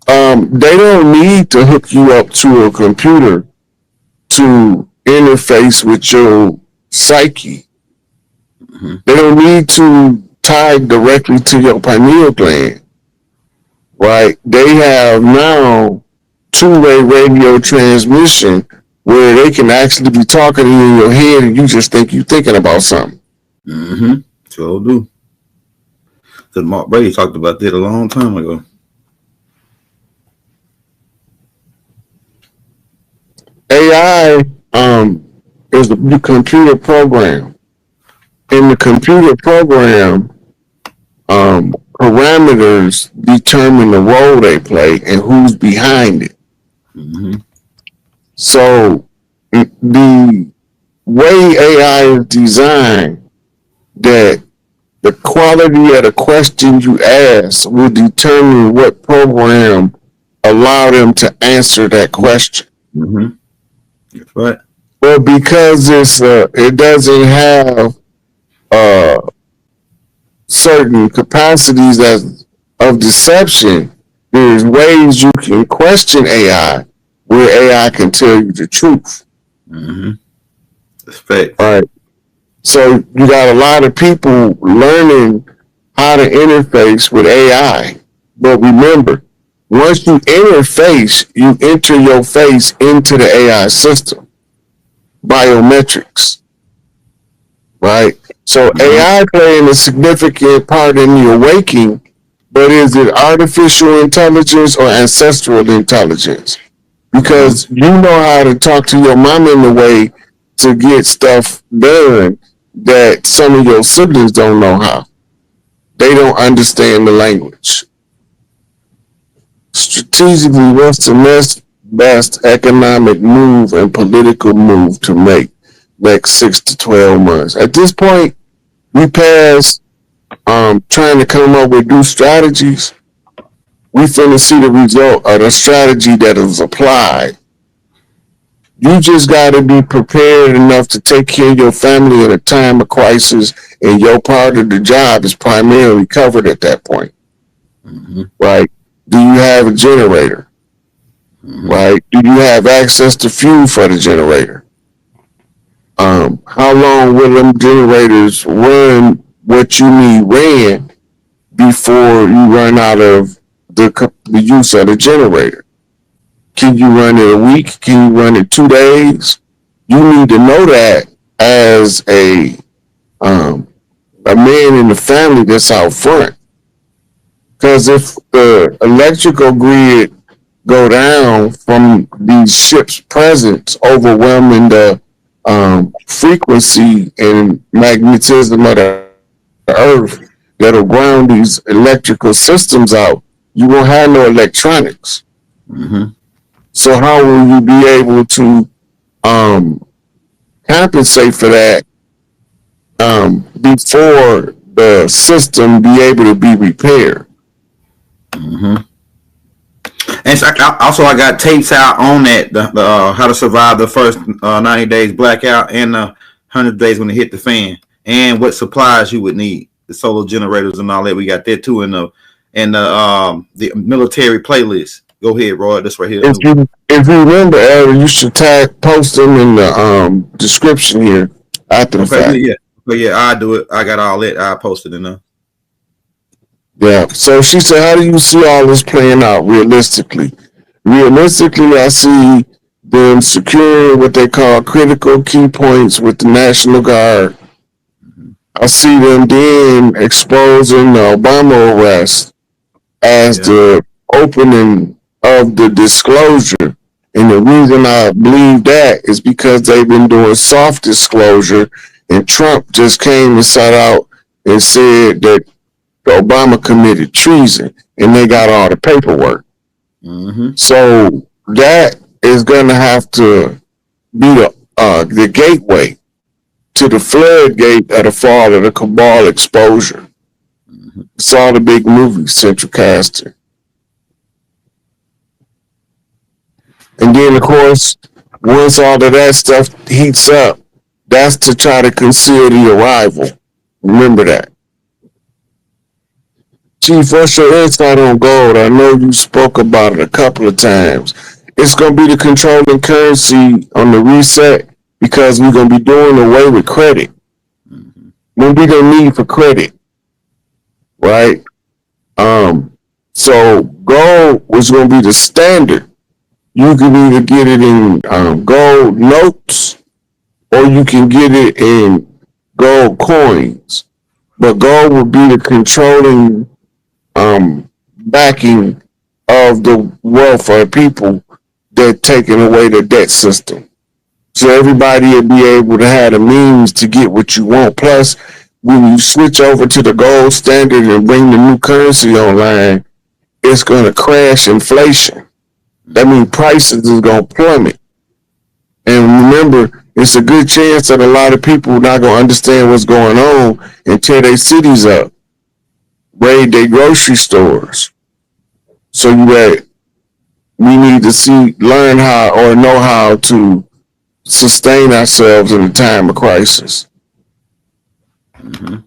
They don't need to hook you up to a computer to interface with your psyche. They don't need to tie directly to your pineal gland, right? They have now two-way radio transmission where they can actually be talking to you in your head and you just think you're thinking about something. Mm-hmm. Sure do. Because Mark Brady talked about that a long time ago. AI is the computer program. In the computer program, parameters determine the role they play and who's behind it. Mm-hmm. So the way AI is designed, that the quality of the question you ask will determine what program allow them to answer that question. Mm-hmm. That's right. Well, because it doesn't have uh, certain capacities of deception, there's ways you can question AI where AI can tell you the truth. Mm-hmm. Respect. All right. So you got a lot of people learning how to interface with AI. But remember, once you interface, you enter your face into the AI system. Biometrics. Right? So AI playing a significant part in the awakening, but is it artificial intelligence or ancestral intelligence? Because you know how to talk to your mom in a way to get stuff done that some of your siblings don't know how. They don't understand the language. Strategically, what's the best economic move and political move to make next 6 to 12 months? At this point, we passed trying to come up with new strategies. We finna see the result of the strategy that is applied. You just got to be prepared enough to take care of your family in a time of crisis, and your part of the job is primarily covered at that point. Mm-hmm. Right? Do you have a generator? Mm-hmm. Right? Do you have access to fuel for the generator? How long will them generators run what you need ran before you run out of the use of the generator? Can you run it a week? Can you run it 2 days? You need to know that as a man in the family that's out front. Because if the electrical grid go down from these ships' presence overwhelming the frequency and magnetism of the earth that'll ground these electrical systems out, you won't have no electronics. Mm-hmm. So how will you be able to compensate for that before the system be able to be repaired? Mm-hmm. And so I got tapes out on that, the how to survive the first 90 days blackout and 100 days when it hit the fan, and what supplies you would need, the solar generators and all that. We got that too in the military playlist. Go ahead, Roy. This right here. If you remember, Aaron, you should post them in the description here after the fact. Yeah. But yeah, I do it. I got all that. I posted in there. Yeah. So she said, how do you see all this playing out realistically? Realistically, I see them securing what they call critical key points with the National Guard. I see them then exposing the Obama arrest as the opening of the disclosure. And the reason I believe that is because they've been doing soft disclosure, and Trump just came and sat out and said that Obama committed treason, and they got all the paperwork. Mm-hmm. So that is going to have to be the gateway to the floodgate of the fall of the cabal exposure. Mm-hmm. It's all the big movies, central casting. And then, of course, once all of that stuff heats up, that's to try to conceal the arrival. Remember that. Chief, what's your insight on gold? I know you spoke about it a couple of times. It's going to be the controlling currency on the reset because we're going to be doing away with credit. Mm-hmm. When we don't need for credit, right? So gold was going to be the standard You can either get it in gold notes or you can get it in gold coins. But gold will be the controlling backing of the welfare people that taking away the debt system. So everybody will be able to have the means to get what you want. Plus, when you switch over to the gold standard and bring the new currency online, it's going to crash inflation. That means prices is going to plummet. And remember, it's a good chance that a lot of people not going to understand what's going on and tear their cities up, raid their grocery stores. So we need to learn how or know how to sustain ourselves in a time of crisis. Mm-hmm.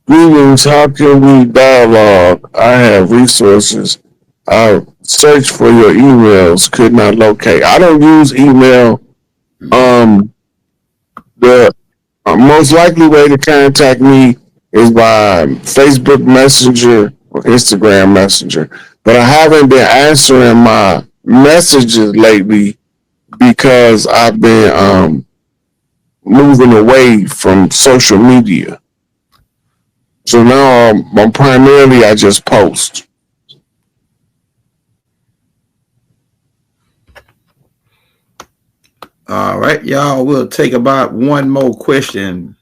Greetings, how can we dialogue? I have resources. I search for your emails, could not locate. I don't use email. The most likely way to contact me is by Facebook Messenger or Instagram Messenger. But I haven't been answering my messages lately because I've been moving away from social media. So now I'm primarily I just post. All right, y'all. We'll take about one more question,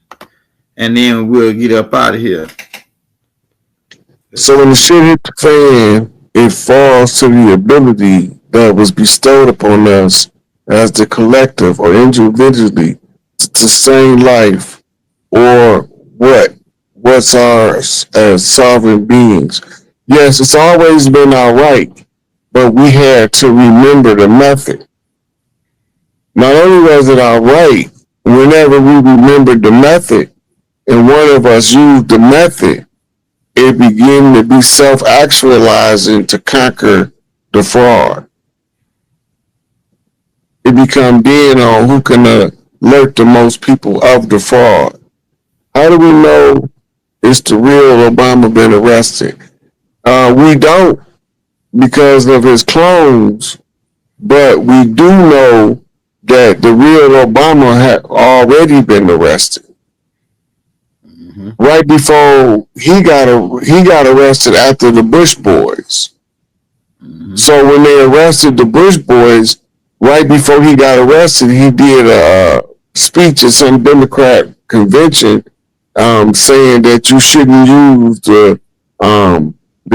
and then we'll get up out of here. So when the shit hit the fan, it falls to the ability that was bestowed upon us as the collective or individually to sustain life or what's ours as sovereign beings. Yes, it's always been our right, but we had to remember the method. Not only was it our right, whenever we remembered the method and one of us used the method, it began to be self-actualizing to conquer the fraud. It become then on who can alert the most people of the fraud. How do we know it's the real Obama been arrested? We don't because of his clones, but we do know that the real Obama had already been arrested. Mm-hmm. Right before he got arrested after the Bush boys. Mm-hmm. So when they arrested the Bush boys, right before he got arrested, he did a speech at some Democrat convention saying that you shouldn't use the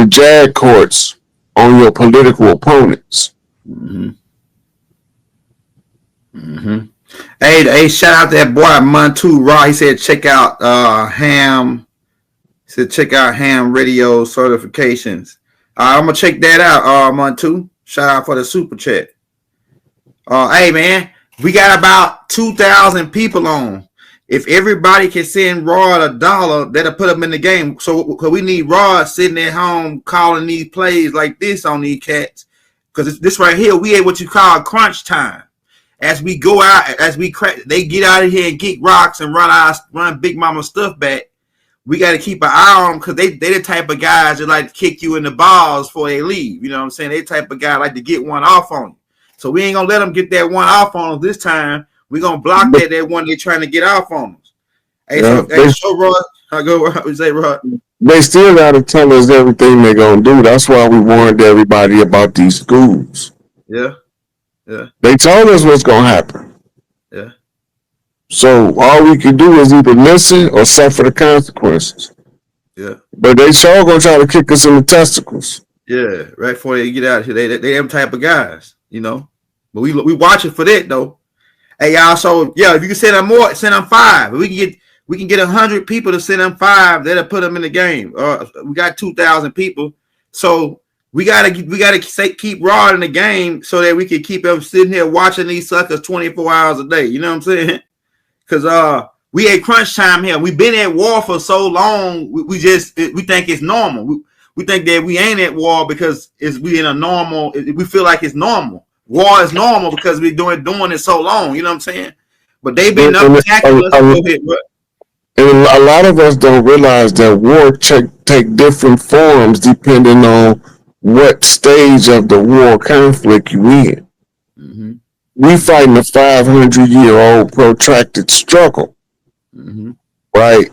JAG courts on your political opponents. Mm-hmm. Mm-hmm. Hey, shout out to that boy Montu Raw. He said check out Ham. He said check out Ham Radio certifications. I'm gonna check that out, Montu. Shout out for the super chat. Hey man, we got about 2,000 people on. If everybody can send Rod $1, that'll put them in the game. So we need Rod sitting at home calling these plays like this on these cats. Because this right here, we at what you call crunch time. As we go out, as we crack, they get out of here and kick rocks and run Big Mama stuff back. We got to keep an eye on them because they the type of guys that like to kick you in the balls before they leave. You know what I'm saying? They type of guy like to get one off on you. So we ain't going to let them get that one off on us this time. We're going to block that one they're trying to get off on us. Hey, so Rod, I go, say, Rod. They still got to tell us everything they're going to do. That's why we warned everybody about these schools. Yeah. Yeah. They told us what's going to happen. Yeah. So all we can do is either listen or suffer the consequences. Yeah. But they sure going to try to kick us in the testicles. Yeah, right before they get out of here. They them type of guys, you know. But we watching for that though. Hey y'all, so yeah, if you can send them more, send them 5. We can get 100 people to send them 5. That'll put them in the game. We got 2,000 people, so we gotta keep Rod in the game so that we can keep them sitting here watching these suckers 24 hours a day. You know what I'm saying? Because we at crunch time here. We've been at war for so long. We think it's normal. We think that we ain't at war because we in a normal. We feel like it's normal. War is normal because we're doing it so long. You know what I'm saying? But they've been attacking us. And a lot of us don't realize that war take different forms depending on what stage of the war conflict you in. Mm-hmm. We fighting a 500-year-old protracted struggle, Mm-hmm. right?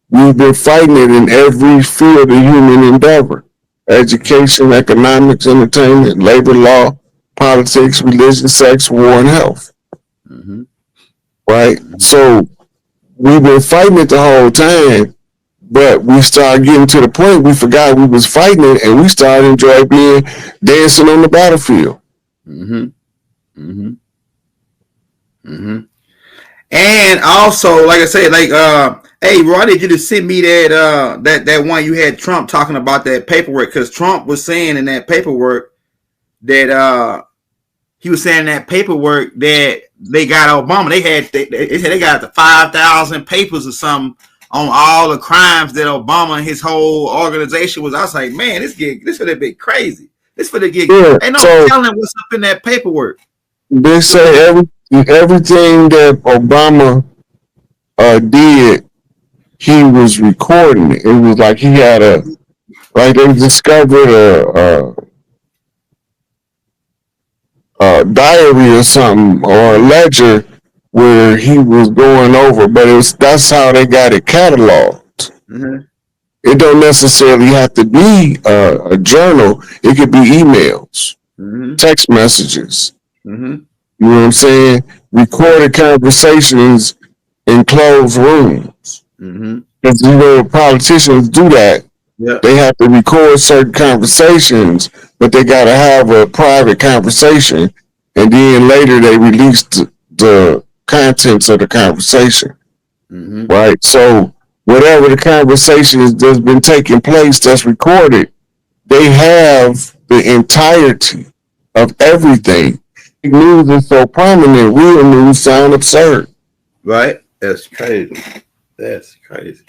We've been fighting it in every field of human endeavor: education, economics, entertainment, labor law, politics, religion, sex, war, and health, Mm-hmm. right? So we've been fighting it the whole time, but we started getting to the point we forgot we was fighting it, and we started enjoying being dancing on the battlefield. Mm-hmm. Mm-hmm. Mm-hmm. And also, like I said, like hey, Roy, I need you to send me that one you had Trump talking about that paperwork, because Trump was saying in that paperwork that he was saying that paperwork that they got Obama. They said they got the 5,000 papers or something on all the crimes that Obama and his whole organization was. I was like, man, this would have been crazy. This would have get ain't no telling what's up in that paperwork. They say everything that Obama did, he was recording it. It was like he had they discovered a diary or something, or a ledger where he was going over, but that's how they got it cataloged. Mm-hmm. It don't necessarily have to be a journal. It could be emails, mm-hmm. text messages. Mm-hmm. You know what I'm saying? Recorded conversations in closed rooms. Mm-hmm. Because politicians do that. Yeah. They have to record certain conversations, but they got to have a private conversation, and then later they release the contents of the conversation. Mm-hmm. Right? So whatever the conversations that's been taking place that's recorded, they have the entirety of everything. News is so prominent, real news sound absurd. Right? That's crazy. That's crazy.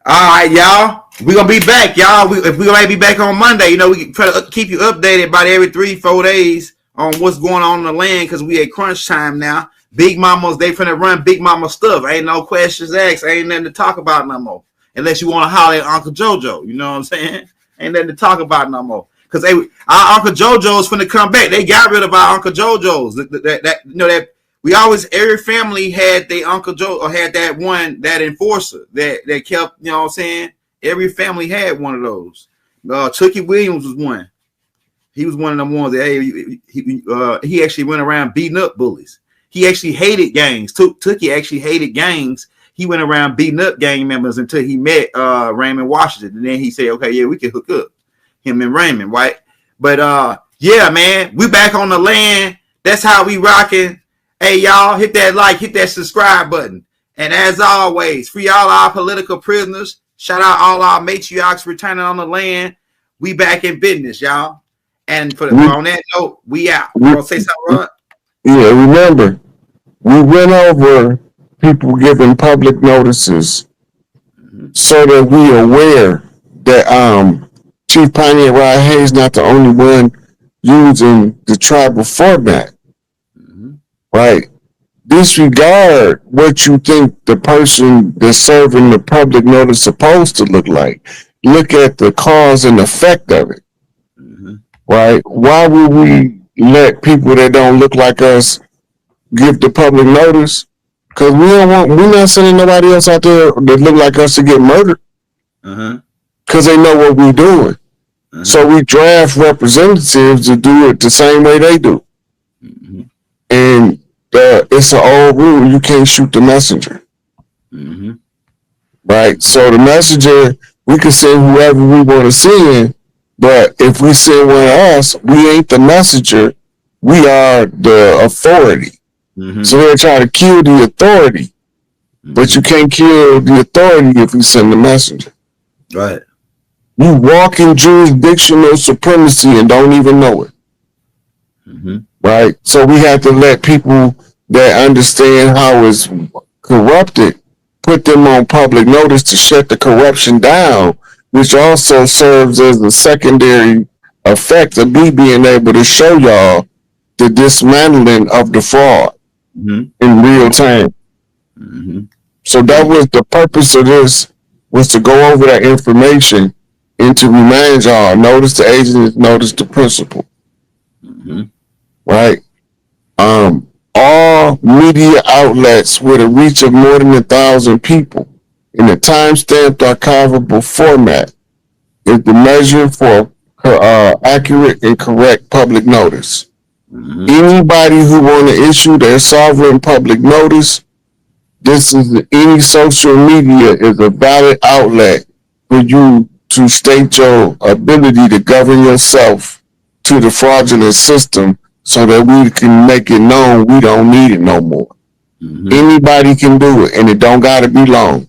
All right, y'all. We're going to be back, y'all. If we might be back on Monday, we can try to keep you updated about every 3-4 days on what's going on in the land, because we at crunch time now. Big Mamas, they finna run Big Mama stuff. Ain't no questions asked. Ain't nothing to talk about no more. Unless you want to holler at Uncle JoJo. You know what I'm saying? Ain't nothing to talk about no more. Because our Uncle JoJo's finna come back. They got rid of our Uncle JoJo's. That we always, every family had their Uncle Joe, or had that enforcer that kept, you know what I'm saying? Every family had one of those. Chucky Williams was one. He was one of them ones that he actually went around beating up bullies. He actually hated gangs. Tookie actually hated gangs. He went around beating up gang members until he met Raymond Washington. And then he said, okay, yeah, we can hook up. Him and Raymond, right? But yeah, man, we back on the land. That's how we rocking. Hey, y'all, hit that like, hit that subscribe button. And as always, free all our political prisoners. Shout out all our matriarchs returning on the land. We back in business, y'all. And on that note, we out. You want to say something, Rod? Yeah, remember, we went over people giving public notices so that we are aware that Chief Pioneer Rod Hayes not the only one using the tribal format, right? Disregard what you think the person that's serving the public notice is supposed to look like. Look at the cause and effect of it, right? Why would we let people that don't look like us give the public notice? Because we're not sending nobody else out there that look like us to get murdered. Because they know what we're doing. So we draft representatives to do it the same way they do. And it's an old rule. You can't shoot the messenger. Right? So the messenger, we can send whoever we want to send, but if we send one of us, we ain't the messenger. We are the authority. So they're trying to kill the authority, but you can't kill the authority if you send the messenger. Right. You walk in jurisdictional supremacy and don't even know it. Right? So we have to let people that understand how it's corrupted, put them on public notice to shut the corruption down, which also serves as a secondary effect of me being able to show y'all the dismantling of the fraud in real time. So that was the purpose of this, was to go over that information and to remind y'all, notice the agent, notice the principal. Right? All media outlets with a reach of more than 1,000 people in a time-stamped archivable format is the measure for accurate and correct public notice. Anybody who want to issue their sovereign public notice, any social media is a valid outlet for you to state your ability to govern yourself to the fraudulent system so that we can make it known we don't need it no more. Anybody can do it, and it don't got to be long.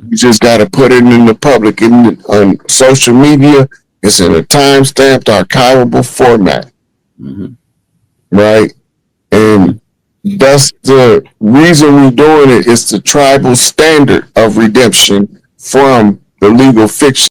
You just got to put it in the public. On social media, it's in a time-stamped archivable format. Right? And that's the reason we're doing it. It's the tribal standard of redemption from the legal fiction